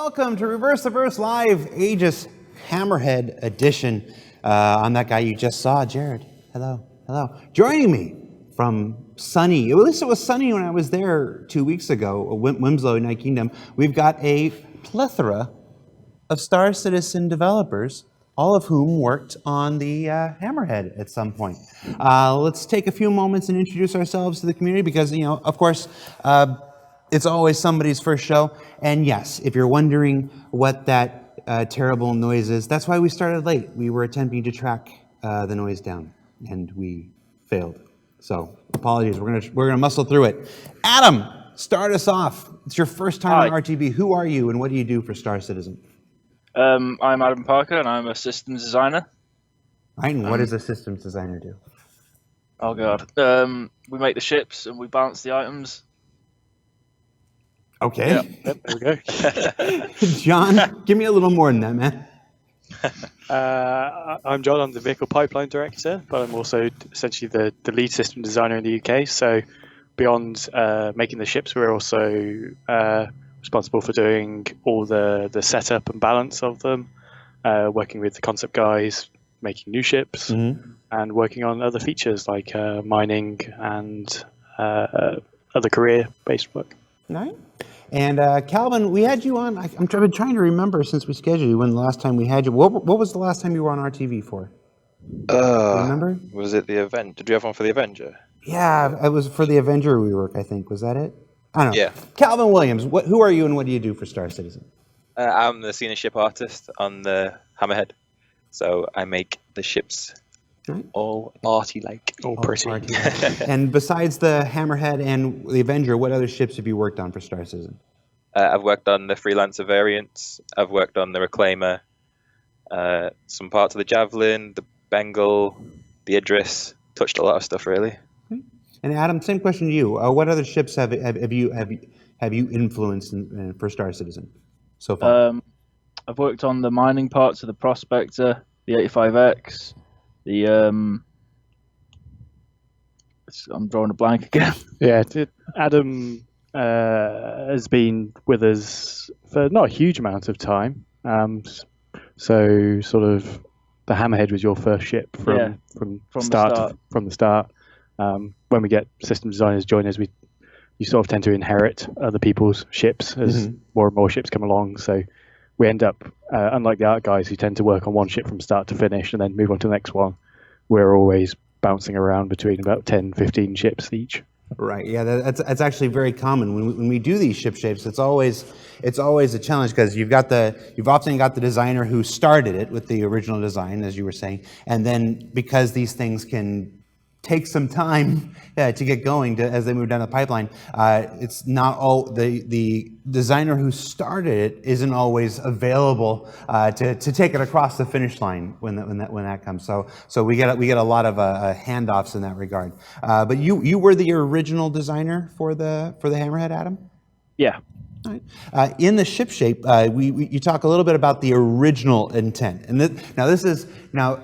welcome to Reverse the Verse Live, Aegis Hammerhead edition. I'm that guy you just saw, Jared. Hello. Joining me from sunny, at least it was sunny when I was there 2 weeks ago, Winslow, United Kingdom. We've got a plethora of Star Citizen developers, all of whom worked on the Hammerhead at some point. Let's take a few moments and introduce ourselves to the community because, of course, it's always somebody's first show. And yes, if you're wondering what that terrible noise is, that's why we started late. We were attempting to track the noise down, and we failed. So apologies. We're gonna muscle through it. Adam, start us off. It's your first time on RTB. Who are you, and what do you do for Star Citizen? I'm Adam Parker, and I'm a systems designer. Right, and what does a systems designer do? Oh god, we make the ships and we balance the items. Okay. Yep, there we go. John, give me a little more than that, man. I'm John. I'm the vehicle pipeline director, but I'm also essentially the lead system designer in the UK. So beyond making the ships, we're also responsible for doing all the setup and balance of them, working with the concept guys, making new ships, and working on other features like mining and other career-based work. Right. And Calvin, we had you on. I've been trying to remember since we scheduled you when the last time we had you. What was the last time you were on RTV for? Remember? Was it the event? Did you have one for the Avenger? Yeah, it was for the Avenger rework, I think. Was that it? I don't know. Yeah. Calvin Williams, who are you and what do you do for Star Citizen? I'm the senior ship artist on the Hammerhead. So I make the ships all arty-like. All pretty. And besides the Hammerhead and the Avenger, what other ships have you worked on for Star Citizen? I've worked on the Freelancer variants. I've worked on the Reclaimer, some parts of the Javelin, the Bengal, the Idris. Touched a lot of stuff, really. And Adam, same question to you. What other ships have you influenced for Star Citizen so far? I've worked on the mining parts of the Prospector, the 85X, the I'm drawing a blank again. Yeah, Adam has been with us for not a huge amount of time. So sort of the Hammerhead was your first ship from the start. When we get system designers join us, you sort of tend to inherit other people's ships as more and more ships come along. So we end up, unlike the art guys who tend to work on one ship from start to finish and then move on to the next one, we're always bouncing around between about 10, 15 ships each. Right. Yeah, that's actually very common when we do these ship shapes. It's always a challenge because you've often got the designer who started it with the original design, as you were saying, and then because these things can take some time to get going as they move down the pipeline. It's not all the designer who started it isn't always available to take it across the finish line when that comes. So we get a lot of handoffs in that regard. But you were the original designer for the Hammerhead, Adam? Yeah. All right. In the ship shape, you talk a little bit about the original intent, and now.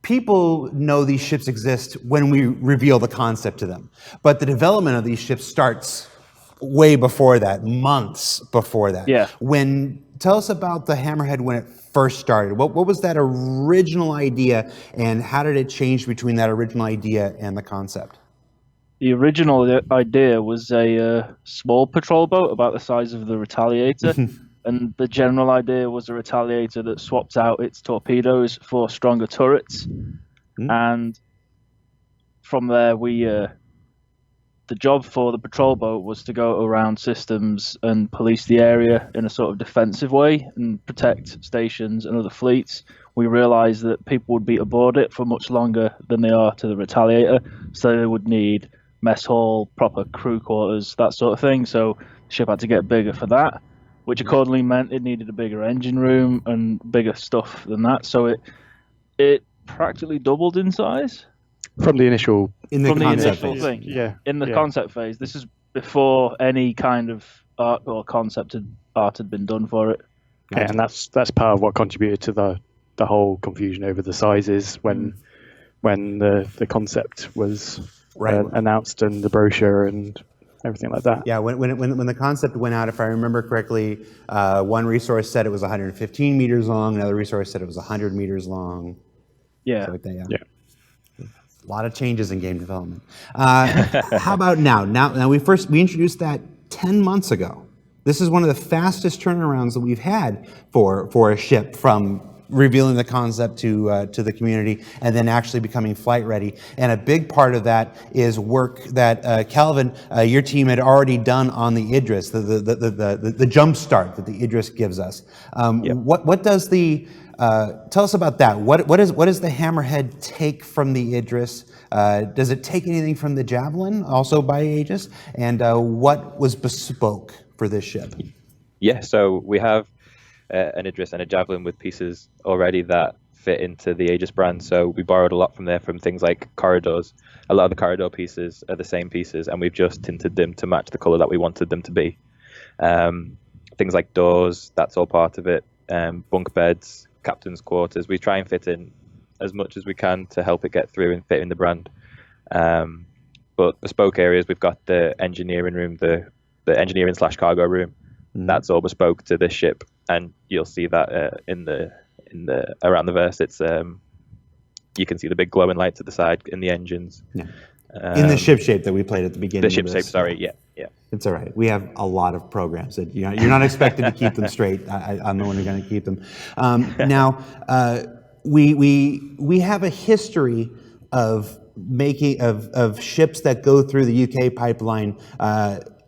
People know these ships exist when we reveal the concept to them. But the development of these ships starts way before that, months before that. Yeah. Tell us about the Hammerhead when it first started. What was that original idea, and how did it change between that original idea and the concept? The original idea was a small patrol boat about the size of the Retaliator. And the general idea was a Retaliator that swapped out its torpedoes for stronger turrets. And from there, the job for the patrol boat was to go around systems and police the area in a sort of defensive way and protect stations and other fleets. We realized that people would be aboard it for much longer than they are to the Retaliator, so they would need mess hall, proper crew quarters, that sort of thing. So the ship had to get bigger for that, which accordingly meant it needed a bigger engine room and bigger stuff than that. So it practically doubled in size from the initial concept phase. thing. Yeah, in the concept phase. This is before any kind of art or concept art had been done for it. Yeah, and that's part of what contributed to the whole confusion over the sizes when the concept was announced and the brochure and everything like that. Yeah, when the concept went out, if I remember correctly, one resource said it was 115 meters long, another resource said it was 100 meters long. Yeah. Like that, Yeah. A lot of changes in game development. How about now? Now we introduced that 10 months ago. This is one of the fastest turnarounds that we've had for a ship from revealing the concept to the community and then actually becoming flight ready. And a big part of that is work that Calvin, your team had already done on the Idris, the jump start that the Idris gives us. What does the tell us about that? What does the Hammerhead take from the Idris? Does it take anything from the Javelin, also by Aegis? And what was bespoke for this ship? Yeah, so we have an Idris and a Javelin with pieces already that fit into the Aegis brand. So we borrowed a lot from there, from things like corridors. A lot of the corridor pieces are the same pieces, and we've just tinted them to match the color that we wanted them to be. Things like doors, that's all part of it. Bunk beds, captain's quarters. We try and fit in as much as we can to help it get through and fit in the brand. But bespoke areas, we've got the engineering room, the engineering / cargo room. That's all bespoke to this ship, and you'll see that in the around the verse. It's you can see the big glowing lights at the side in the engines. Yeah. In the ship shape that we played at the beginning. The ship of shape, this. sorry, yeah. It's all right. We have a lot of programs that you're not expected to keep them straight. I'm the one who's going to keep them. Now, we have a history of making of ships that go through the UK pipeline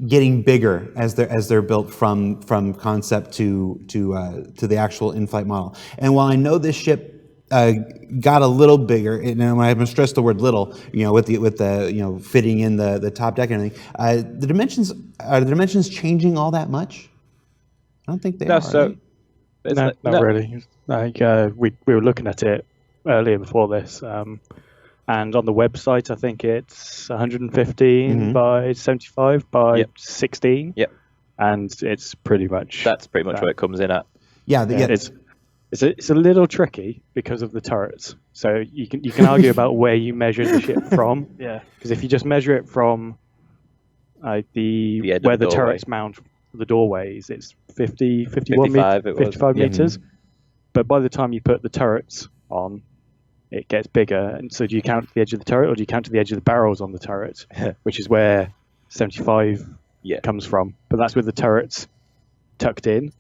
getting bigger as they're built from concept to the actual in-flight model. And while I know this ship got a little bigger, and I'm going to stress the word "little," with the fitting in the top deck and everything. Are the dimensions changing all that much? I don't think they are. So No, not really. I think we were looking at it earlier before this, and on the website, I think it's 115 by 75 by 16. Yep. And it's pretty much That's pretty much what it comes in at. Yeah. It's a little tricky because of the turrets. So you can argue about where you measure the ship from. Yeah. Because if you just measure it from where the turrets mount the doorways, it's 51 55 it was. 55 meters. But by the time you put the turrets on, it gets bigger. And so do you count to the edge of the turret, or do you count to the edge of the barrels on the turret, which is where 75 comes from? But that's with the turrets tucked in.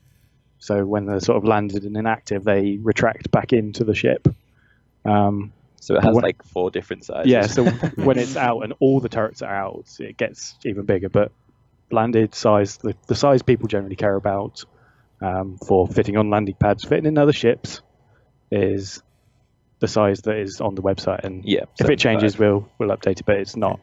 So when they're sort of landed and inactive, they retract back into the ship. So it has like 4 different sizes. Yeah, so when it's out and all the turrets are out, it gets even bigger. But landed size, the size people generally care about for fitting on landing pads, fitting in other ships, is the size that is on the website. And if it changes, we'll update it. But it's not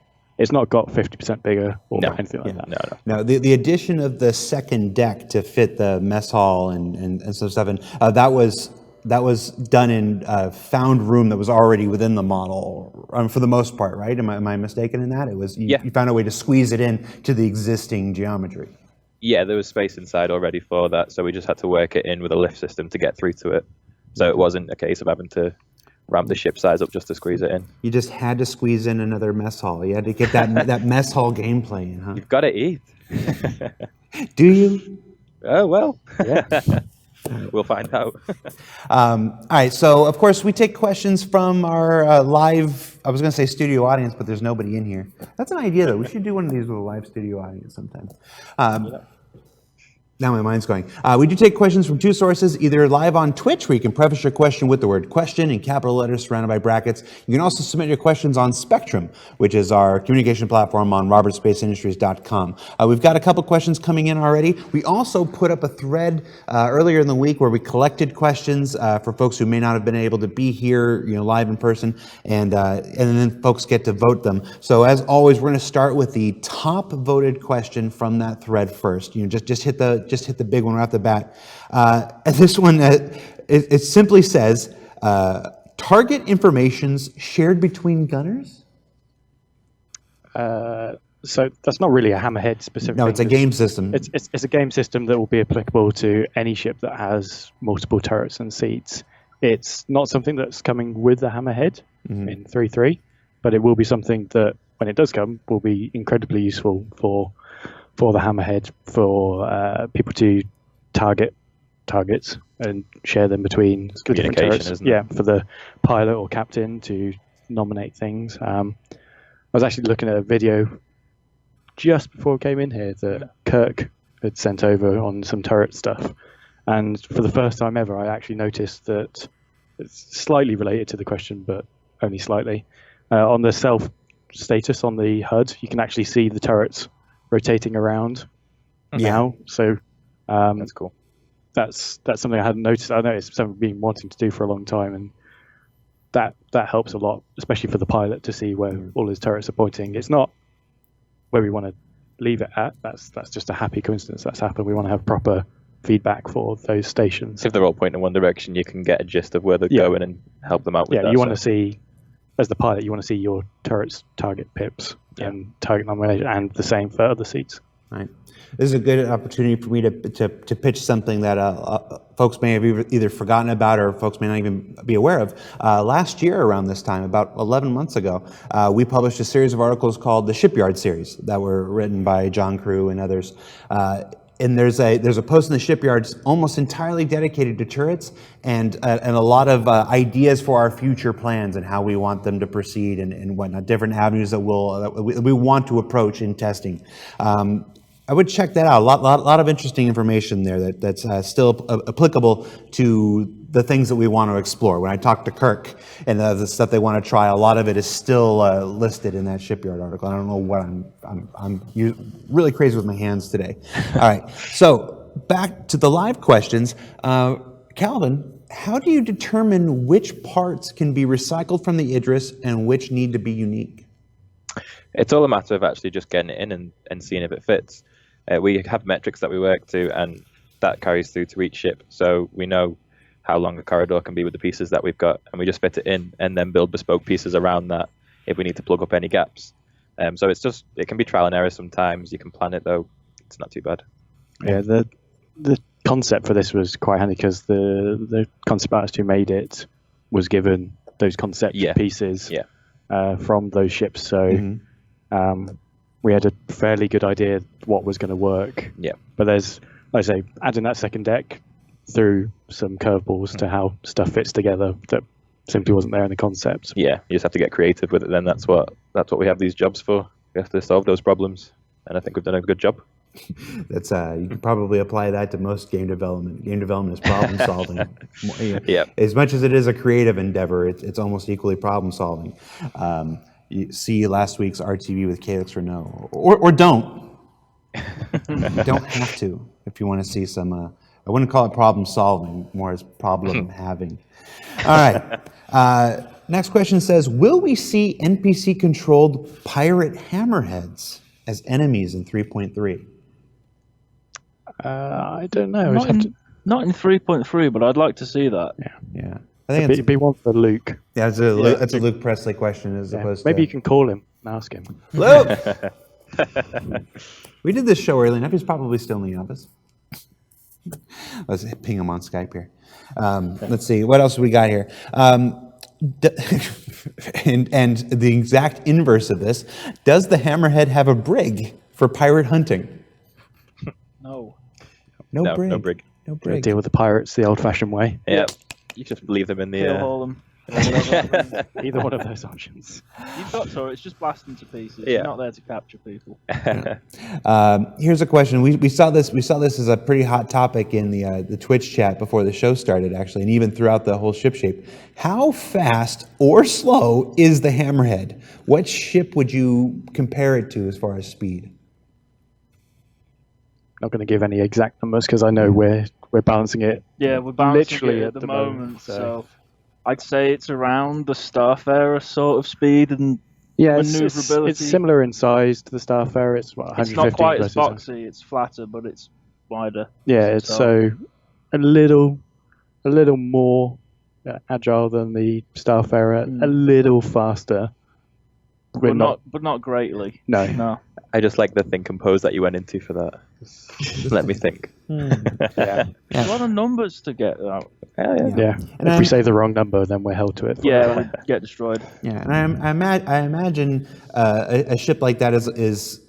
got 50% bigger or anything like that. No. The addition of the second deck to fit the mess hall and some stuff, and that was done in a found room that was already within the model for the most part, right? Am I mistaken in that? It was you found a way to squeeze it in to the existing geometry. Yeah, there was space inside already for that, so we just had to work it in with a lift system to get through to it. So it wasn't a case of having to ramp the ship size up just to squeeze it in. You just had to squeeze in another mess hall. You had to get that mess hall gameplay in, huh? You've got to eat. Do you? Oh, well. Yeah. We'll find out. All right, so of course we take questions from our live, I was going to say studio audience, but there's nobody in here. That's an idea, though. We should do one of these with a live studio audience sometime. Now my mind's going. We do take questions from 2 sources, either live on Twitch, where you can preface your question with the word question in capital letters surrounded by brackets. You can also submit your questions on Spectrum, which is our communication platform on robertspaceindustriescom. We've got a couple questions coming in already. We also put up a thread earlier in the week where we collected questions for folks who may not have been able to be here, live in person, and then folks get to vote them. So as always, we're going to start with the top voted question from that thread first. Just hit the big one right off the bat. And this one, it simply says, target information's shared between gunners? So that's not really a Hammerhead specific No, it's a game system. It's a game system that will be applicable to any ship that has multiple turrets and seats. It's not something that's coming with the Hammerhead in 3.3, but it will be something that when it does come, will be incredibly useful for the Hammerhead, for people to target targets and share them between the different turrets. Isn't it? Yeah, for the pilot or captain to nominate things. I was actually looking at a video just before I came in here that Kirk had sent over on some turret stuff, and for the first time ever, I actually noticed that it's slightly related to the question, but only slightly. On the self status on the HUD, you can actually see the turrets rotating around now. So that's cool. That's something I hadn't noticed. I know it's something I've been wanting to do for a long time, and that helps a lot, especially for the pilot to see where all his turrets are pointing. It's not where we want to leave it at. That's just a happy coincidence that's happened. We want to have proper feedback for those stations. If they're all pointing in one direction, you can get a gist of where they're going and help them out with that. You want to see, as the pilot, you want to see your turrets target pips and target nomination, and the same for other seats. Right. This is a good opportunity for me to pitch something that folks may have either forgotten about or folks may not even be aware of. Last year around this time, about 11 months ago, we published a series of articles called the Shipyard Series that were written by John Crewe and others. And there's a post in the Shipyards almost entirely dedicated to turrets and a lot of ideas for our future plans and how we want them to proceed and whatnot, different avenues that we want to approach in testing. I would check that out. A lot of interesting information there that's still applicable to the things that we want to explore. When I talk to Kirk and the stuff they want to try, a lot of it is still listed in that Shipyard article. I don't know what I'm really crazy with my hands today. All right, so back to the live questions. Calvin, how do you determine which parts can be recycled from the Idris and which need to be unique? It's all a matter of actually just getting it in and seeing if it fits. We have metrics that we work to, and that carries through to each ship. So we know how long a corridor can be with the pieces that we've got, and we just fit it in and then build bespoke pieces around that if we need to plug up any gaps. So it can be trial and error sometimes. You can plan it, though. It's not too bad. Yeah, the concept for this was quite handy because the concept artist who made it was given those concept pieces from those ships. So we had a fairly good idea what was going to work. Yeah. But there's, like I say, adding that second deck through some curveballs to how stuff fits together that simply wasn't there in the concept. Yeah, you just have to get creative with it then. That's what we have these jobs for. We have to solve those problems. And I think we've done a good job. That's you can probably apply that to most game development. Game development is problem solving. Yeah. As much as it is a creative endeavor, it's almost equally problem solving. You see last week's RTV with Calyx Renault, or don't. You don't have to if you want to see some. I wouldn't call it problem solving, more as problem having. All right. Next question says, will we see NPC controlled pirate hammerheads as enemies in 3.3? I don't know. Not in 3.3, but I'd like to see that. Yeah. I think it'd be one for Luke. Yeah, that's a Luke Presley question as opposed to... Maybe you can call him and ask him. Luke! We did this show early enough. He's probably still in the office. Let's ping him on Skype here. Let's see. What else we got here? And the exact inverse of this, does the Hammerhead have a brig for pirate hunting? No. No brig. No brig. No brig. Deal with the pirates the old-fashioned way. Yeah. You just leave them in the them. Either one of those options. You've got turrets, just blast them to pieces. Yeah. You're not there to capture people. Here's a question. We saw this as a pretty hot topic in the Twitch chat before the show started, actually, and even throughout the whole ship shape. How fast or slow is the Hammerhead? What ship would you compare it to as far as speed? Not going to give any exact numbers because I know we're balancing it. Yeah, we're balancing literally it at the moment. So I'd say it's around the Starfarer sort of speed and maneuverability. It's similar in size to the Starfarer. It's what, 150. It's not quite as boxy. It's flatter, but it's wider. Yeah, it's so a little more agile than the Starfarer, a little faster. But not greatly. No. I just like the think and pose that you went into for that. Just let me think. Yeah. A lot of numbers to get out. Yeah. And If we say the wrong number, then we're held to it. Yeah, we get destroyed. Yeah, and I imagine a ship like that is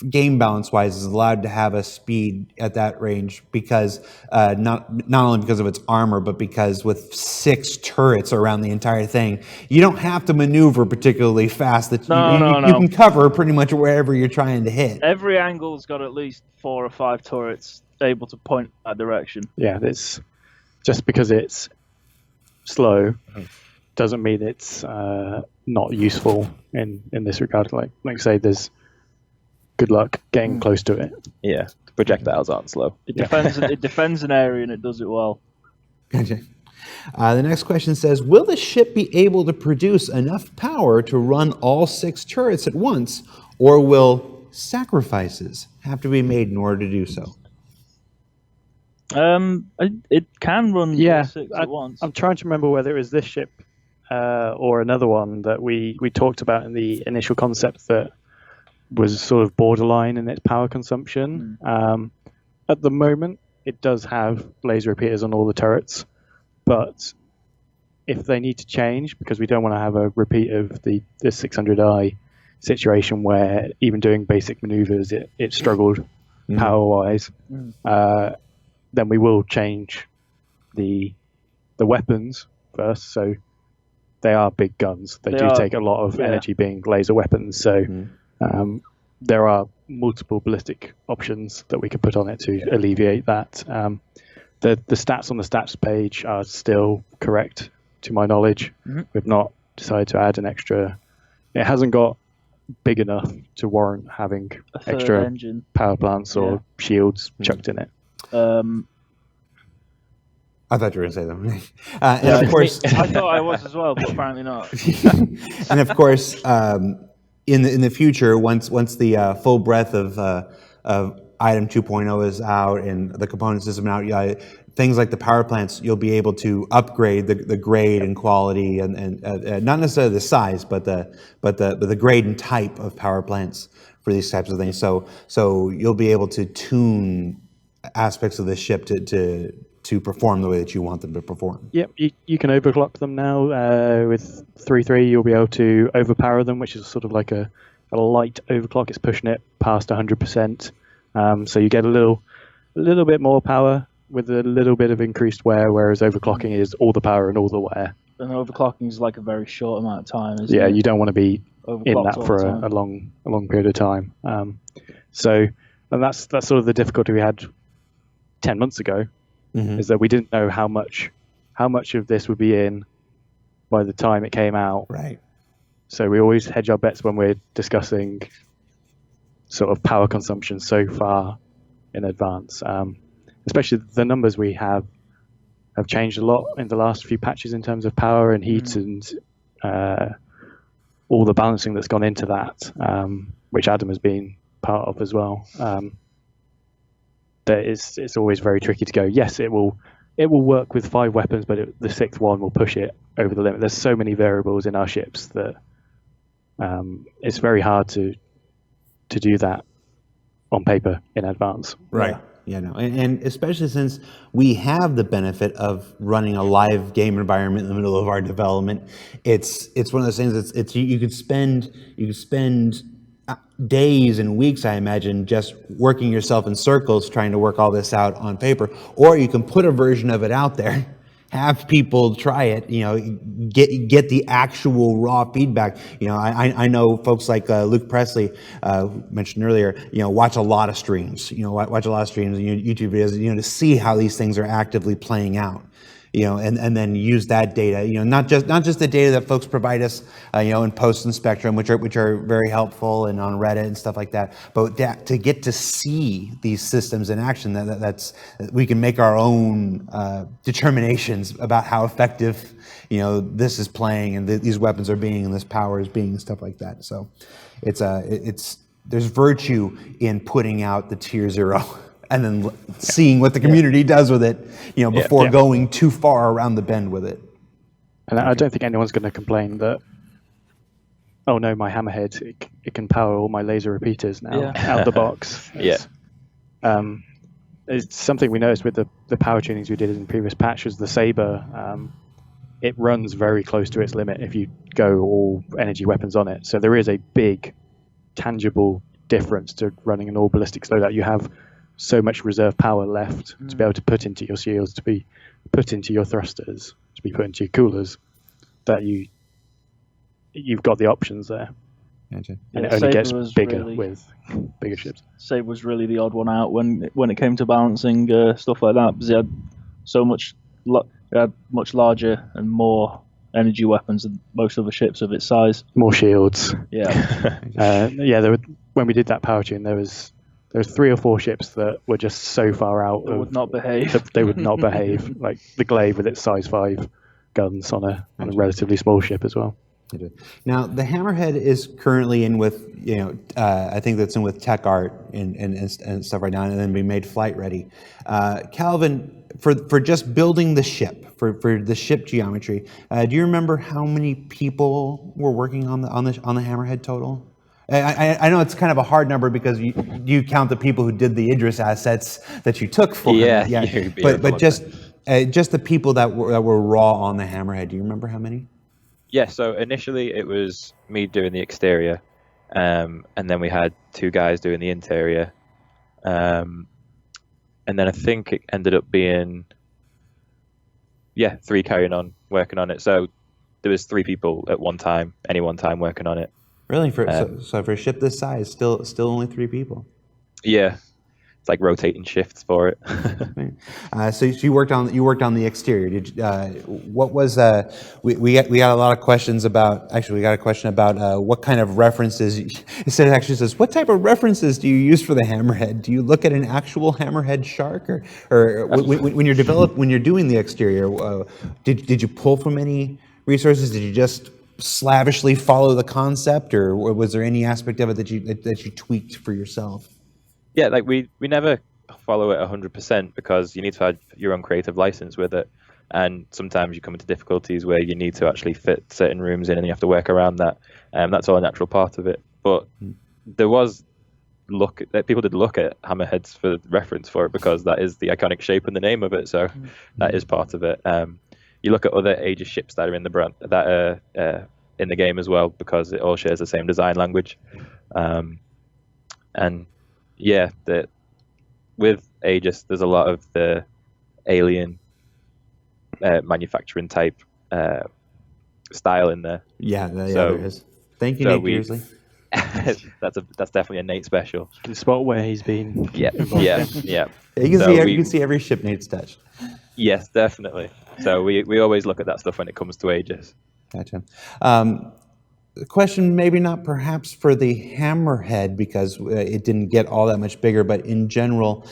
game balance wise is allowed to have a speed at that range because not only because of its armor, but because with 6 turrets around the entire thing, you don't have to maneuver particularly fast. That you can cover pretty much wherever you're trying to hit. Every angle's got at least 4 or 5 turrets able to point that direction. Yeah, it's just because it's slow doesn't mean it's not useful in this regard. Like say, there's good luck getting close to it. Yeah, the projectiles aren't slow. It defends an area and it does it well. Gotcha. The next question says, will the ship be able to produce enough power to run all 6 turrets at once, or will sacrifices have to be made in order to do so? It can run all 6 at once. I'm trying to remember whether it was this ship or another one that we talked about in the initial concept that was sort of borderline in its power consumption. At the moment, it does have laser repeaters on all the turrets, but if they need to change, because we don't want to have a repeat of the 600i situation where even doing basic maneuvers, it struggled power-wise, then we will change the weapons first. So they are big guns. They do take a lot of energy being laser weapons. So there are multiple ballistic options that we could put on it to alleviate that. The stats on the stats page are still correct, to my knowledge. We've not decided to add an extra. It hasn't got big enough to warrant having extra engine. Power plants or shields chucked in it. I thought you were going to say them. And of course, I thought I was as well, but apparently not. And of course, in the future, once the full breadth of item 2.0 is out and the component system out, things like the power plants, you'll be able to upgrade the grade and quality and not necessarily the size, but the grade and type of power plants for these types of things. So you'll be able to tune aspects of the ship to perform the way that you want them to perform. Yep, you can overclock them now. With 3.3, you'll be able to overpower them, which is sort of like a light overclock. It's pushing it past 100%. So you get a little bit more power with a little bit of increased wear, whereas overclocking is all the power and all the wear. And overclocking is like a very short amount of time, isn't it? Yeah, you don't want to be in Overclocked that for a long period of time. So that's sort of the difficulty we had 10 months ago. Is that we didn't know how much of this would be in by the time it came out. Right. So we always hedge our bets when we're discussing sort of power consumption so far in advance. Especially the numbers we have changed a lot in the last few patches in terms of power and heat and all the balancing that's gone into that, which Adam has been part of as well. It's always very tricky to go, yes, it will work with 5 weapons, but the 6th one will push it over the limit. There's so many variables in our ships that it's very hard to do that on paper in advance. Right. Yeah, no, and especially since we have the benefit of running a live game environment in the middle of our development, it's one of those things. It's you could spend days and weeks, I imagine, just working yourself in circles trying to work all this out on paper, or you can put a version of it out there, have people try it, get the actual raw feedback. I know folks like Luke Presley, mentioned earlier, watch a lot of streams, watch a lot of streams and YouTube videos, to see how these things are actively playing out. And then use that data, not just the data that folks provide us, in Post and Spectrum, which are very helpful, and on Reddit and stuff like that, but to get to see these systems in action, that's we can make our own determinations about how effective, this is playing, and these weapons are being, and this power is being, and stuff like that. So, there's virtue in putting out the tier 0. And then seeing what the community does with it, before going too far around the bend with it. And I don't think anyone's going to complain that, oh no, my Hammerhead, it can power all my laser repeaters now out the box. it's something we noticed with the power tunings we did in previous patches. The Saber, it runs very close to its limit if you go all energy weapons on it. So there is a big, tangible difference to running an all ballistic loadout. You have so much reserve power left to be able to put into your shields, to be put into your thrusters, to be put into your coolers, that you've got the options there. Gotcha. And it Yeah, only Saber gets was bigger really- with bigger ships. Sabre was really the odd one out when it came to balancing stuff like that, because he had so much, it had much larger and more energy weapons than most other ships of its size. More shields. Yeah, When we did that power tune, there was 3 or 4 ships that were just so far out. it would not behave. They would not behave. Like the Glaive with its size 5 guns on a relatively small ship as well. Now, the Hammerhead is currently in with, I think that's in with tech art and stuff right now, and then be made flight ready. Calvin, for just building the ship, for the ship geometry, do you remember how many people were working on the Hammerhead total? I know it's kind of a hard number because you count the people who did the Idris assets that you took for Yeah. But just the people that were raw on the Hammerhead. Do you remember how many? Yeah, so initially it was me doing the exterior, and then we had 2 guys doing the interior, and then I think it ended up being 3 carrying on working on it. So there was 3 people at any one time working on it. Really? So for a ship this size, still only 3 people. Yeah, it's like rotating shifts for it. So you worked on the exterior. What was we got a lot of questions about? Actually, we got a question about what kind of references. It actually says, what type of references do you use for the Hammerhead? Do you look at an actual Hammerhead shark, or when you're doing the exterior? Did you pull from any resources? Did you just slavishly follow the concept, or was there any aspect of it that you tweaked for yourself? Yeah, like we never follow it 100% because you need to have your own creative license with it, and sometimes you come into difficulties where you need to actually fit certain rooms in and you have to work around that. That's all a natural part of it. But there was people did look at Hammerheads for reference for it because that is the iconic shape and the name of it, so that is part of it. You look at other Aegis ships that are in the brand that are in the game as well because it all shares the same design language, and yeah, with Aegis, there's a lot of the alien manufacturing type style in there. Yeah, so, So- there is. Thank you, so Nate Beersley. that's definitely a Nate special. You can spot where he's been. Yeah. You can So you can see every ship Nate's touched. Yes, definitely. So we always look at that stuff when it comes to Aegis. Gotcha. The question maybe not perhaps for the Hammerhead because it didn't get all that much bigger, but in general,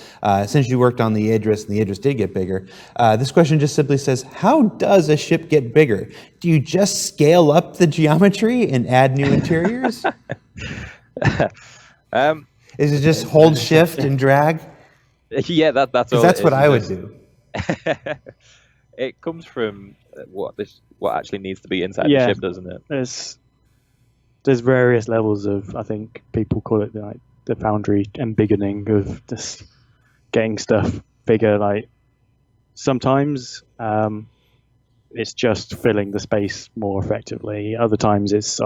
since you worked on the Idris and the Idris did get bigger, this question just simply says, how does a ship get bigger? Do you just scale up the geometry and add new interiors? Is it just hold shift and drag? Yeah, that's all. That's it what is. I would do. It comes from what actually needs to be inside Yeah. the ship, doesn't it? There's various levels of, I think people call it like the foundry embiggening of just getting stuff bigger. Like sometimes it's just filling the space more effectively. Other times it's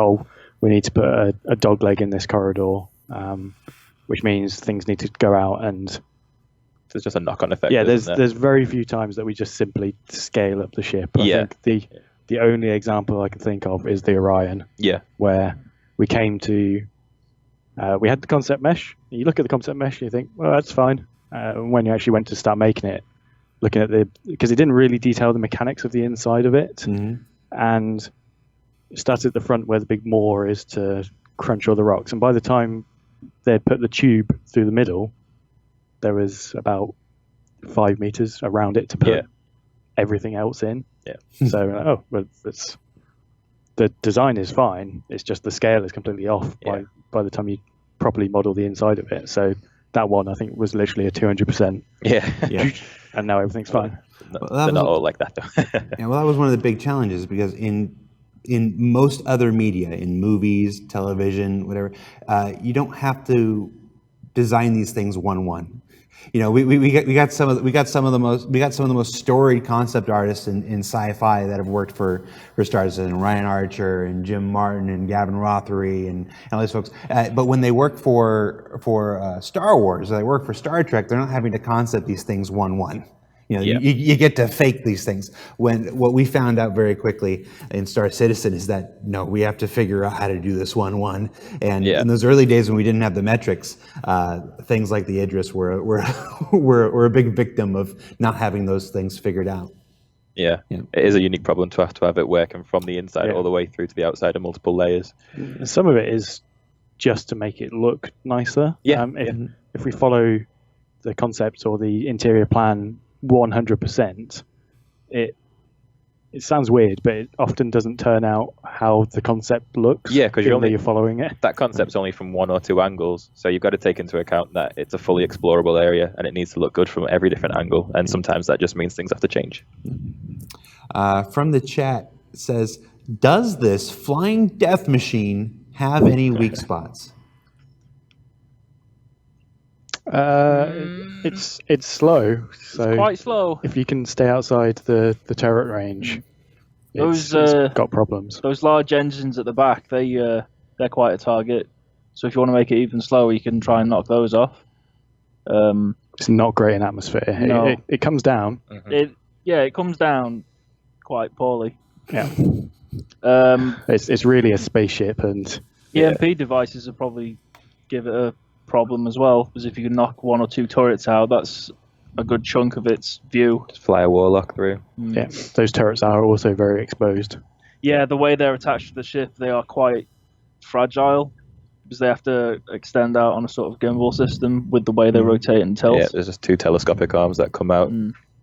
we need to put a dog leg in this corridor, which means things need to go out and. There's just a knock-on effect. Yeah, isn't there? there's very few times that we just simply scale up the ship. I think the only example I can think of is the Orion. Yeah. Where we came to, we had the concept mesh. You look at the concept mesh and you think, well, that's fine. When you actually went to start making it, looking at because it didn't really detail the mechanics of the inside of it, and it started at the front where the big maw is to crunch all the rocks. And by the time they'd put the tube through the middle, there was about 5 meters around it to put everything else in. Yeah. So, the design is fine. It's just the scale is completely off by the time you properly model the inside of it. So that one, I think, was literally a 200%. Yeah. And now everything's fine. They're not all like that, though. Yeah, well, that was one of the big challenges because in most other media, in movies, television, whatever, you don't have to design these things 1-1. You know, we got some of the most storied concept artists in sci-fi that have worked for Star Wars, and Ryan Archer and Jim Martin and Gavin Rothery and all these folks. But when they work for Star Wars, or they work for Star Trek, they're not having to concept these things 1-1. You know, you get to fake these things. When what we found out very quickly in Star Citizen is that no, we have to figure out how to do this 1-1. And in those early days when we didn't have the metrics, things like the Idris were a big victim of not having those things figured out. Yeah. It is a unique problem to have it working from the inside all the way through to the outside in multiple layers. Some of it is just to make it look nicer. If we follow the concept or the interior plan 100%, it sounds weird, but it often doesn't turn out how the concept looks. Yeah, because you're following it. That concept's only from 1 or 2 angles, so you've got to take into account that it's a fully explorable area and it needs to look good from every different angle, and sometimes that just means things have to change. From the chat, it says, does this flying death machine have any weak spots? It's slow. So It's quite slow. if you can stay outside the turret range, it's got problems. Those large engines at the back, they're quite a target. So if you want to make it even slower, you can try and knock those off. It's not great in atmosphere. No. It comes down. It comes down quite poorly. Yeah. It's really a spaceship, and EMP devices will probably give it a problem as well, because if you can knock 1 or 2 turrets out, that's a good chunk of its view. Just fly a warlock through. Yeah, those turrets are also very exposed. Yeah, the way they're attached to the ship, they are quite fragile, because they have to extend out on a sort of gimbal system with the way they rotate and tilt. Yeah, there's just 2 telescopic arms that come out.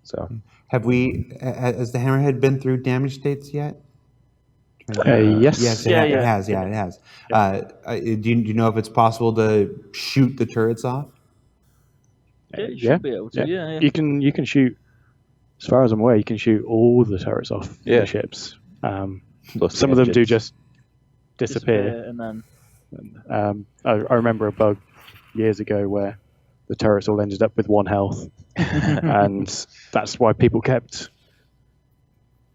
So Has the Hammerhead been through damage states yet? Yes. Yes, it has. Yeah, it has. Do you know if it's possible to shoot the turrets off? You should be able to. Yeah. You can shoot. As far as I'm aware, you can shoot all the turrets off the ships. Some of them do just disappear. And then I remember a bug years ago where the turrets all ended up with 1 health, and that's why people kept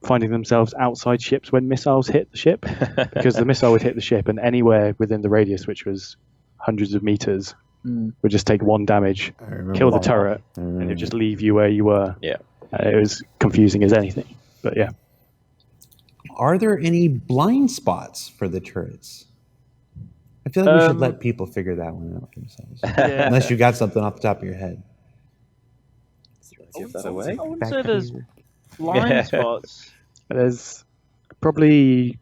finding themselves outside ships when missiles hit the ship, because the missile would hit the ship, and anywhere within the radius, which was hundreds of meters, would just take 1 damage, kill the turret, and it'd just leave you where you were. Yeah. It was confusing as anything, but yeah. Are there any blind spots for the turrets? I feel like we should let people figure that one out themselves. Unless you got something off the top of your head. Give that away. I wouldn't say there's blind spots. There's probably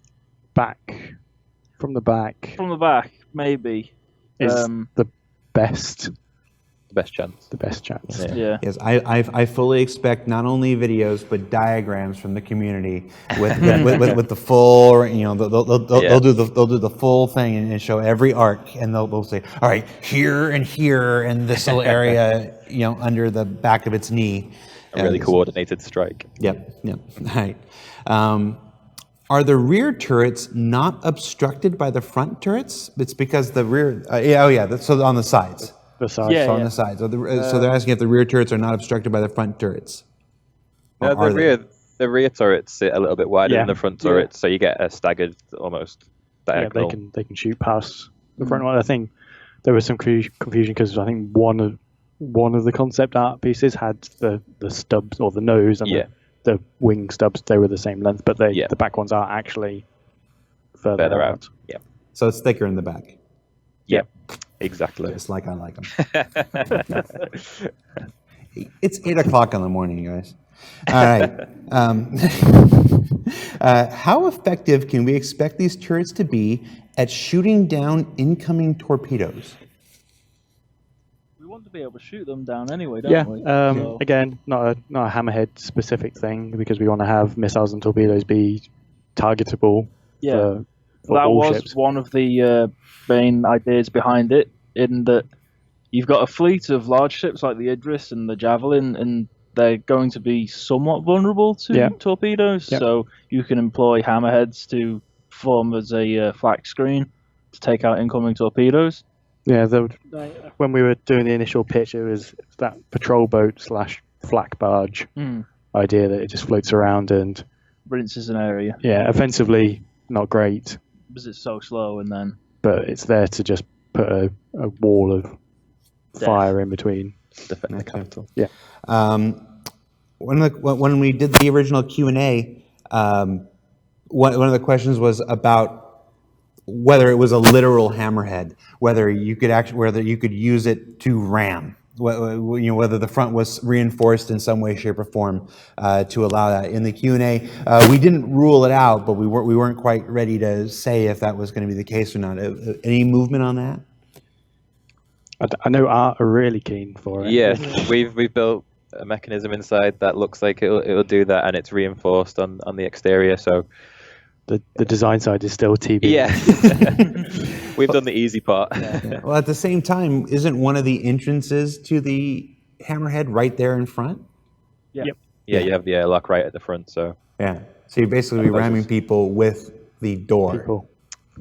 from the back From the back, maybe. is the best chance. The best chance. Yeah. Yes, I fully expect not only videos but diagrams from the community with the full, you know, they'll do the full thing and show every arc, and they'll say, all right, here and here and this little area, you know, under the back of its knee. A really coordinated strike. Yep. All right. Are the rear turrets not obstructed by the front turrets? It's because the rear. So on the sides. The sides. Yeah, On the sides. So they're asking if the rear turrets are not obstructed by the front turrets. No, the rear turrets sit a little bit wider than the front turrets, so you get a staggered almost diagonal. Yeah, they can shoot past the front one. I think there was some confusion because I think one of the concept art pieces had the stubs or the nose and the wing stubs. They were the same length, but the back ones are actually further out. Yeah. So it's thicker in the back. Yep. Exactly. Just like I like them. It's 8 o'clock in the morning, guys. All right. How effective can we expect these turrets to be at shooting down incoming torpedoes? We want to be able to shoot them down anyway, don't we? Again, not a Hammerhead specific thing, because we want to have missiles and torpedoes be targetable. Yeah. For that all was ships. one of the main ideas behind it, in that you've got a fleet of large ships like the Idris and the Javelin, and they're going to be somewhat vulnerable to torpedoes. Yeah. So you can employ hammerheads to form as a flak screen to take out incoming torpedoes. Yeah, when we were doing the initial pitch, it was that patrol boat / flak barge idea that it just floats around and rinses an area. yeah, offensively not great, Because it's so slow, and then but it's there to just put a wall of fire in between. Defend the capital. Yeah. When we did the original Q&A, one of the questions was about whether it was a literal hammerhead, whether you could use it to ram, whether the front was reinforced in some way, shape, or form to allow that. In the Q&A, we didn't rule it out, but we weren't quite ready to say if that was going to be the case or not. Any movement on that? I know Art are really keen for it. Yeah, we've built a mechanism inside that looks like it'll do that, and it's reinforced on the exterior. So the design side is still TBD. Yeah, we've done the easy part. Yeah. Well, at the same time, isn't one of the entrances to the hammerhead right there in front? yeah. Yep. Yeah, you have the airlock right at the front. So Yeah. So you're basically ramming people with the door. People.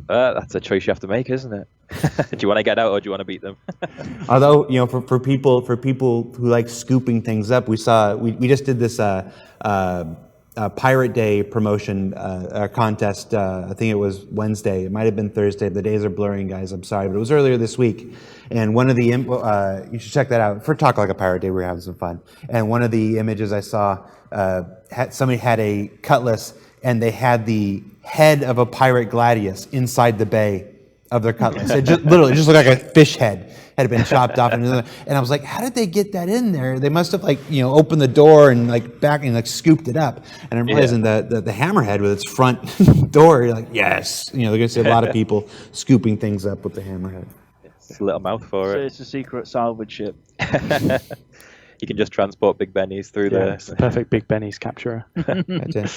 that's a choice you have to make, isn't it? Do you want to get out or do you want to beat them? Although, for people who like scooping things up, we just did this Pirate Day promotion contest. I think it was Wednesday. It might have been Thursday. The days are blurring, guys. I'm sorry, but it was earlier this week. And one of the you should check that out. For Talk Like a Pirate Day, we were having some fun. And one of the images I saw, somebody had a cutlass, and they had the head of a pirate gladius inside the bay of their cutlass. It just literally just looked like a fish head had been chopped off. And I was like, how did they get that in there? They must have opened the door and back and scooped it up. And I'm realizing the hammerhead with its front door, you're like, yes. They're going to see a lot of people scooping things up with the hammerhead. It's a little mouth for So it. it's a secret salvage ship. You can just transport Big Bennies through It's the perfect Big Benny's capturer. Gotcha.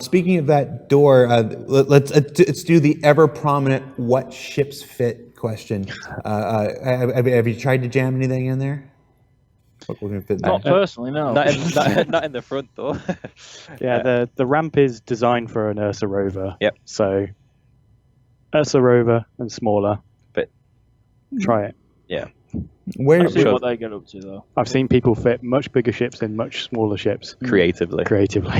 Speaking of that door, let's do the ever prominent "what ships fit" question. Have you tried to jam anything in there? We're gonna fit Not personally, no. not in the front door. Yeah, the ramp is designed for an Ursa rover. Yep. So Ursa rover and smaller. But try it. yeah, Where? I'll see sure. what they get up to, though. I've seen people fit much bigger ships in much smaller ships creatively. creatively.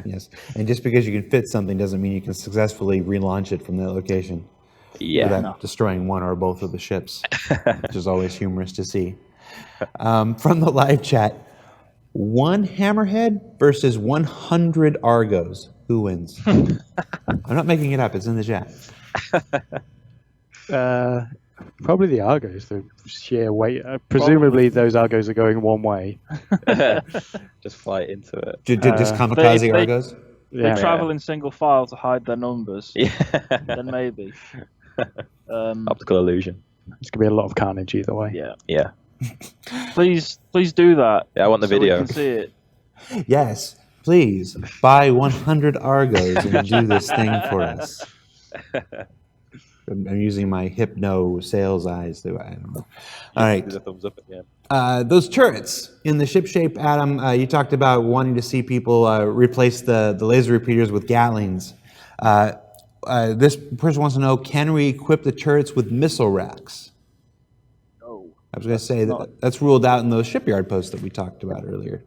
Yes. And just because you can fit something doesn't mean you can successfully relaunch it from that location Yeah. without destroying one or both of the ships, which is always humorous to see. From the live chat, 1 hammerhead versus 100 Argos. Who wins? I'm not making it up. It's in the chat. Probably the Argos, the sheer weight. Presumably those Argos are going one way. Just fly into it. Just kamikaze they- Argos? Yeah. They travel in single file to hide their numbers. Yeah. Then maybe. Optical illusion. It's going to be a lot of carnage either way. Yeah. Yeah. Please do that. Yeah, I want the so video. we can see it. Yes, please buy 100 Argos and do this thing for us. I'm using my hypno sales eyes. I don't know. All right. There's a thumbs up at the end. Those turrets in the ship shape, Adam, you talked about wanting to see people replace the laser repeaters with Gatlings. This person wants to know, can we equip the turrets with missile racks? No. I was going to say that's ruled out in those shipyard posts that we talked about earlier.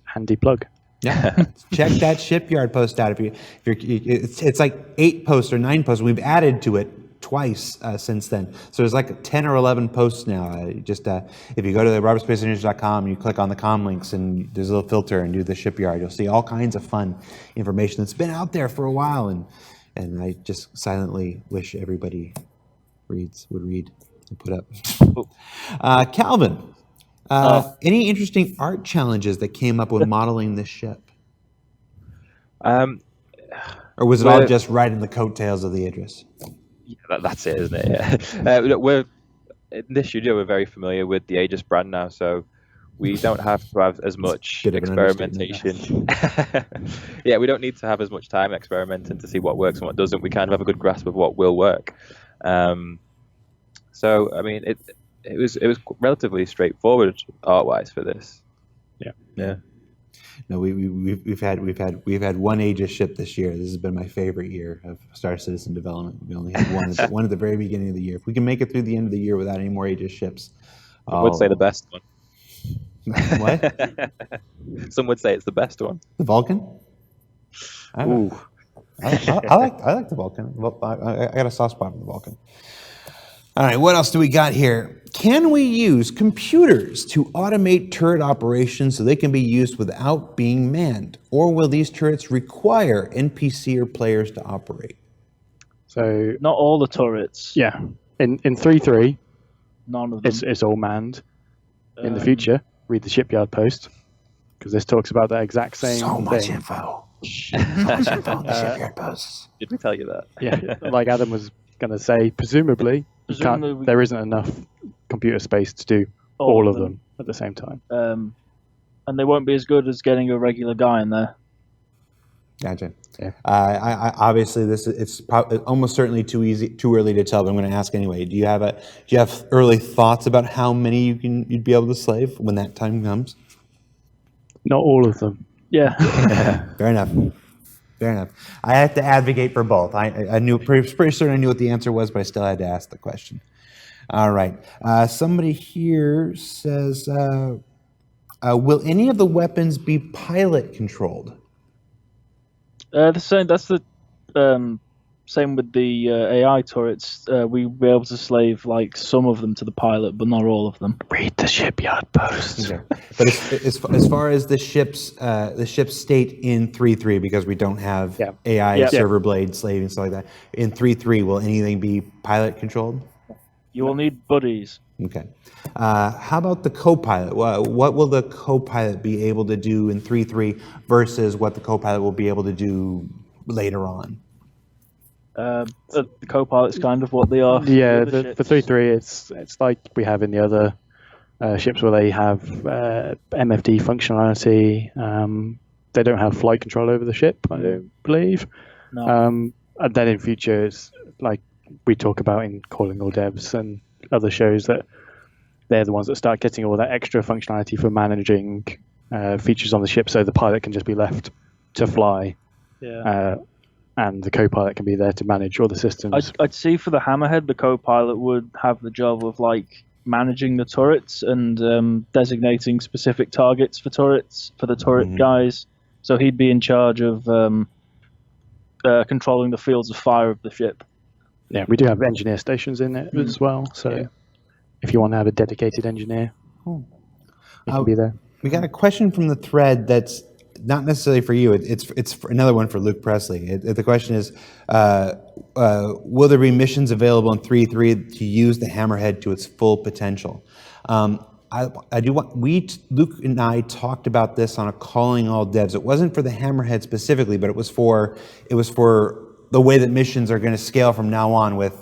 Handy plug. Yeah, check that shipyard post out. It's like 8 posts or 9 posts. We've added to it twice since then. So there's like 10 or 11 posts now. If you go to the robertspaceengineers.com, you click on the com links, and there's a little filter and do the shipyard. You'll see all kinds of fun information that's been out there for a while, and I just silently wish everybody would read and put up. Calvin. Any interesting art challenges that came up when modeling this ship? Or was it all just riding the coattails of the Idris? Yeah, that's it, isn't it? Yeah. Look, we're in this studio. We're very familiar with the Aegis brand now, so we don't have to have as much Bit of an experimentation. Yeah, we don't need to have as much time experimenting to see what works and what doesn't. We kind of have a good grasp of what will work. So, I mean, it was relatively straightforward art-wise for this. Yeah. No, we've had one Aegis ship this year. This has been my favorite year of Star Citizen development. We only had one at the very beginning of the year. If we can make it through the end of the year without any more Aegis ships, I would say the best one. What? Some would say it's the best one. The Vulcan? I like the Vulcan. Well, I got a soft spot for the Vulcan. All right, what else do we got here? Can we use computers to automate turret operations so they can be used without being manned? Or will these turrets require NPC or players to operate? So Not all the turrets. yeah, in 3.3, None of them. it's all manned. In the future, read the shipyard post, because this talks about that exact same So thing. much info. So much info in the shipyard posts. Did we tell you that? Yeah, like Adam was going to say, presumably there isn't enough computer space to do all of them at the same time. And they won't be as good as getting a regular guy in there. Gotcha. Yeah. I obviously it's almost certainly too early to tell, but I'm going to ask anyway. Do you have early thoughts about how many you'd be able to slave when that time comes? Not all of them. Yeah. Fair enough. I had to advocate for both. I knew pretty certain I knew what the answer was, but I still had to ask the question. All right. Somebody here says, will any of the weapons be pilot controlled? That's the same with the AI turrets. We'll be able to slave like some of them to the pilot, but not all of them. Read the shipyard post. Okay. But as far as the ship's state in 3.3, because we don't have AI server blade slaving stuff like that. In 3.3, will anything be pilot controlled? You will need buddies. Okay. How about the co-pilot? What will the co-pilot be able to do in 3.3 versus what the co-pilot will be able to do later on? The co-pilot's kind of what they are. Yeah, for 3.3, it's like we have in the other ships where they have MFD functionality. They don't have flight control over the ship, I don't believe. No. And then in future, it's like we talk about in Calling All Devs and other shows, that they're the ones that start getting all that extra functionality for managing features on the ship, so the pilot can just be left to fly. Yeah. And the co-pilot can be there to manage all the systems. I'd see for the Hammerhead, the co-pilot would have the job of like managing the turrets and designating specific targets for turrets for the turret guys. So he'd be in charge of controlling the fields of fire of the ship. Yeah, we do have engineer stations in it as well. So if you want to have a dedicated engineer, you can be there. We got a question from the thread that's not necessarily for you. It's another one for Luke Presley. The question is, will there be missions available in 3.3 to use the Hammerhead to its full potential? Luke and I talked about this on a Calling All Devs. It wasn't for the Hammerhead specifically, but it was for the way that missions are going to scale from now on with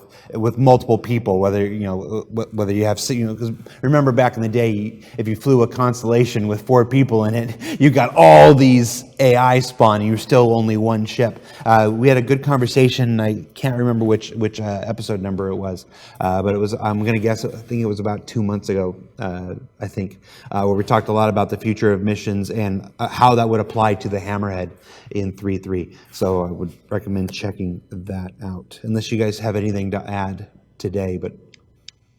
multiple people, whether you have, because remember back in the day, if you flew a constellation with 4 people in it, you got all these AI spawn, and you were still only one ship. We had a good conversation. I can't remember which episode number it was, but it was, I'm going to guess, I think it was about 2 months ago, where we talked a lot about the future of missions and how that would apply to the Hammerhead in 3.3. So I would recommend checking that out, unless you guys have anything to add today. But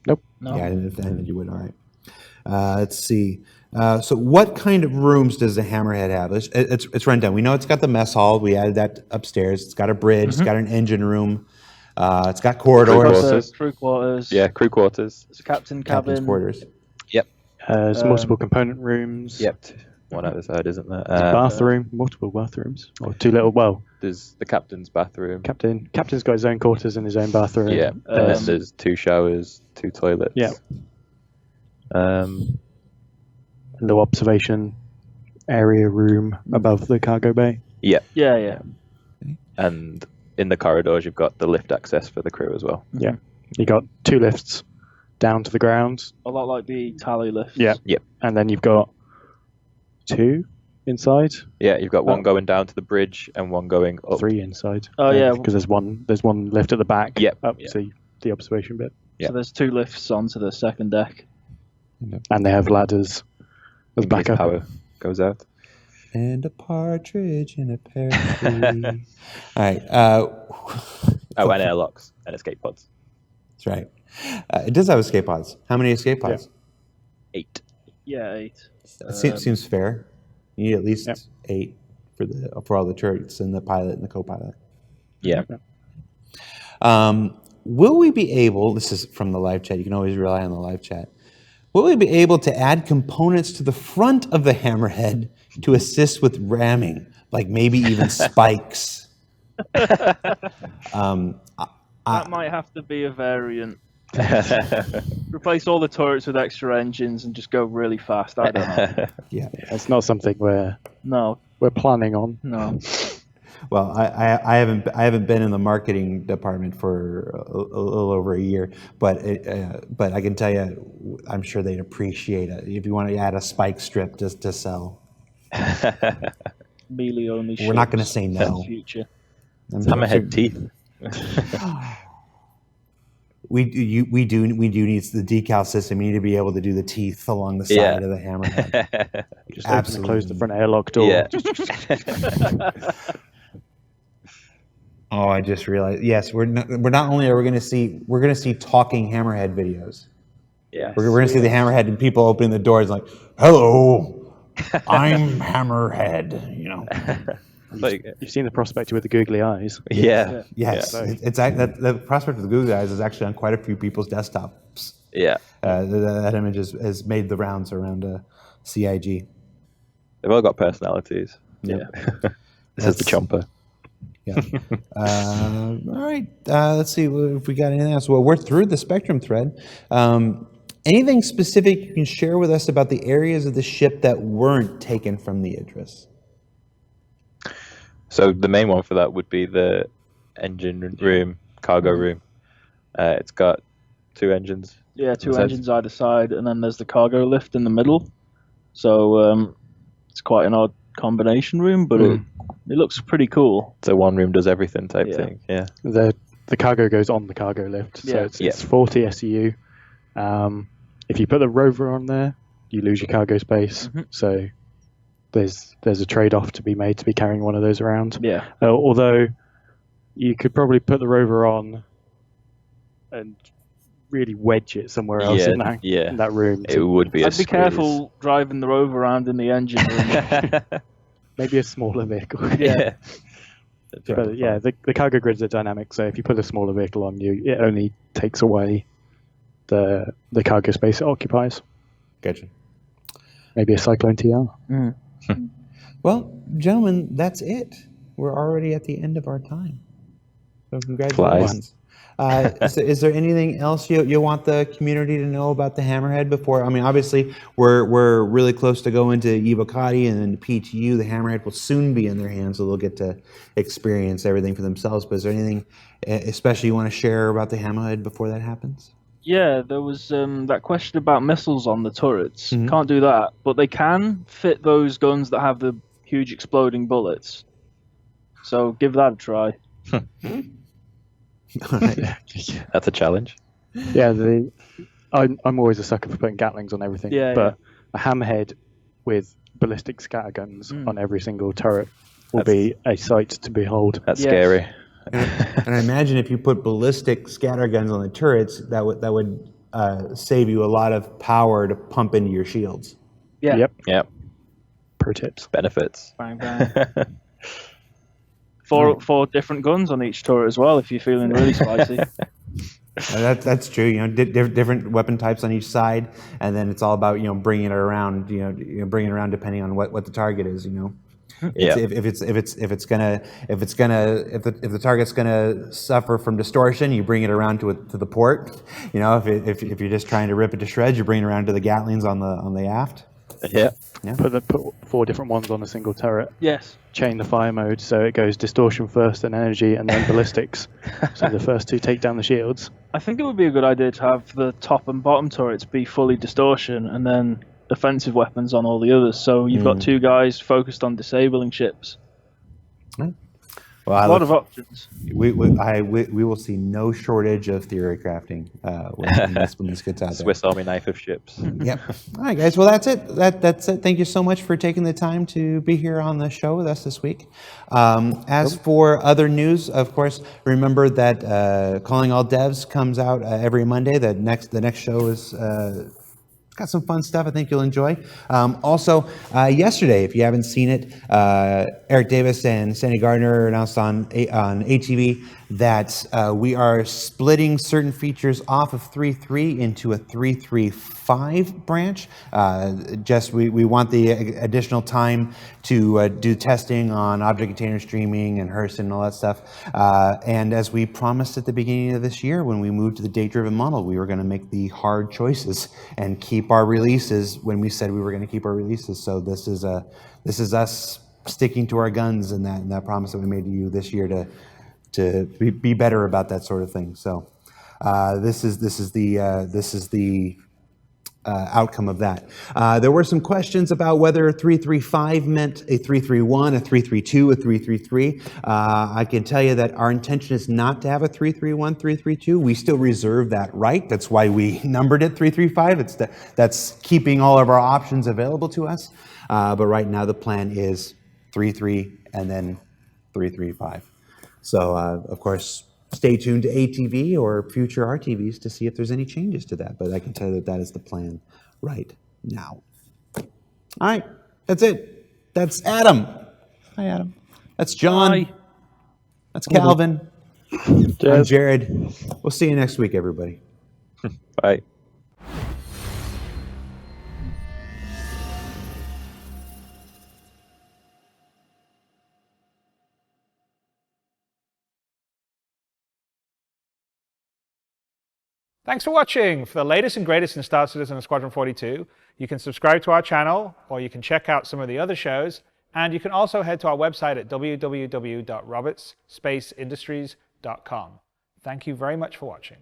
Nope. No. yeah, and you would. All right. Let's see. So what kind of rooms does the Hammerhead have? It's run down. We know it's got the mess hall. We added that upstairs. It's got a bridge. It's got an engine room. It's got corridors. Crew quarters. Yeah, crew quarters. It's a captain's Captain's cabin. quarters. Yep. There's multiple component rooms. Yep. One other side, isn't there? There's a bathroom, multiple bathrooms, or 2 little. Well, there's the captain's bathroom. Captain's got his own quarters and his own bathroom. Yeah, and then there's 2 showers, 2 toilets. Yeah. A little observation area room above the cargo bay. Yeah. Yeah. And in the corridors, you've got the lift access for the crew as well. Yeah. You got 2 lifts down to the ground. A lot like the tally lifts. Yeah. Yep. And then you've got 2 inside. Yeah, you've got one going down to the bridge and one going up. 3 inside. Oh yeah. Because there's one lift at the back. Yep. Up to the observation bit. Yeah. So there's 2 lifts onto the second deck. And they have ladders as In case backup. power goes out. and a partridge in a pear tree. All right. Oh, and airlocks and escape pods. That's right. It does have escape pods. How many escape pods? 8. Yeah, 8. Seems fair. You need at least 8 for all the turrets and the pilot and the co-pilot. Yeah. Will we be able, this is from the live chat, you can always rely on the live chat. Will we be able to add components to the front of the Hammerhead to assist with ramming, like maybe even spikes? That might have to be a variant. Replace all the turrets with extra engines and just go really fast. I don't know. Yeah. It's not something we're planning on. No. Well, I haven't been in the marketing department for a little over a year, but I can tell you, I'm sure they'd appreciate it if you want to add a spike strip just to sell. Melee only. We're not going to say no. Future. Hammerhead teeth. We do need the decal system. We need to be able to do the teeth along the side of the Hammerhead. Just open and close the front airlock door. Yeah. Oh, I just realized. Yes, we're not only are we're going to see talking Hammerhead videos. Yeah. We're going to see the Hammerhead and people opening the doors like, "Hello, I'm Hammerhead." You know. Like, you've seen the prospector with the googly eyes. Yeah. Yes. Yeah. It's the prospect of the googly eyes is actually on quite a few people's desktops. Yeah. That image has made the rounds around CIG. They've all got personalities. Yeah. This is the chomper. Yeah. All right. Let's see if we got anything else. Well, we're through the Spectrum thread. Anything specific you can share with us about the areas of the ship that weren't taken from the Idris? So the main one for that would be the engine room, cargo room. It's got 2 engines. Yeah, 2 engines either side, and then there's the cargo lift in the middle. So it's quite an odd combination room, but it looks pretty cool. So one room does everything type thing. Yeah. The cargo goes on the cargo lift, so it's 40 SEU. If you put the rover on there, you lose your cargo space. So there's a trade-off to be made to be carrying one of those around. Yeah. Although you could probably put the rover on and really wedge it somewhere else in that room. It would be. I'd be careful driving the rover around in the engine room. Maybe a smaller vehicle. Yeah. But yeah, the cargo grids are dynamic, so if you put a smaller vehicle on it only takes away the cargo space it occupies. Gotcha. Maybe a Cyclone TR. Well, gentlemen, that's it. We're already at the end of our time. So congratulations. Is there anything else you want the community to know about the Hammerhead before? I mean, obviously, we're really close to going to Evocati and then PTU. The Hammerhead will soon be in their hands, so they'll get to experience everything for themselves. But is there anything especially you want to share about the Hammerhead before that happens? Yeah, there was that question about missiles on the turrets. Can't do that, but they can fit those guns that have the huge exploding bullets. So give that a try. That's a challenge. Yeah, I'm always a sucker for putting Gatlings on everything. But a Hammerhead with ballistic scatterguns on every single turret will be a sight to behold. That's scary. And I imagine if you put ballistic scatterguns on the turrets, that would save you a lot of power to pump into your shields. Yeah. Yep. Pro tips. Benefits. Bang, bang. Four different guns on each turret as well, if you're feeling really spicy. That's true. You know, different weapon types on each side, and then it's all about bringing it around. Bringing it around depending on what the target is. If the target's gonna suffer from distortion, you bring it around to the port. If you're just trying to rip it to shreds, you bring it around to the Gatlings on the aft. Yeah. Put 4 different ones on a single turret. Yes. Chain the fire mode so it goes distortion first, then energy, and then ballistics. So the first 2 take down the shields. I think it would be a good idea to have the top and bottom turrets be fully distortion, and then offensive weapons on all the others. So you've got 2 guys focused on disabling ships. Well, A lot of options. we will see no shortage of theory crafting when this gets out there. Swiss Army knife of ships. Yep. All right, guys. Well, that's it. That's it. Thank you so much for taking the time to be here on the show with us this week. As for other news, of course, remember that Calling All Devs comes out every Monday. The next show is. It's got some fun stuff I think you'll enjoy. Also, yesterday, if you haven't seen it, Eric Davis and Sandy Gardner announced on ATV that we are splitting certain features off of 3.3 into a 3.3.5 branch. We want the additional time to do testing on object container streaming and Hearst and all that stuff. And as we promised at the beginning of this year, when we moved to the date-driven model, we were going to make the hard choices and keep our releases when we said we were going to keep our releases. So this is us sticking to our guns and that promise that we made to you this year to be better about that sort of thing. So this is the outcome of that. There were some questions about whether 3.3.5 meant a 3.3.1, a 3.3.2, a 3.3.3. I can tell you that our intention is not to have a 3.3.1, 3.3.2. We still reserve that right. That's why we numbered it 3.3.5. That's keeping all of our options available to us. But right now the plan is 3.3 and then 3.3.5. So of course, stay tuned to ATV or future RTVs to see if there's any changes to that. But I can tell you that is the plan right now. All right, that's it. That's Adam. Hi, Adam. That's John. Hi. That's Calvin. I'm Jared. We'll see you next week, everybody. Bye. Thanks for watching. For the latest and greatest in Star Citizen and Squadron 42, you can subscribe to our channel, or you can check out some of the other shows, and you can also head to our website at www.robertspaceindustries.com. Thank you very much for watching.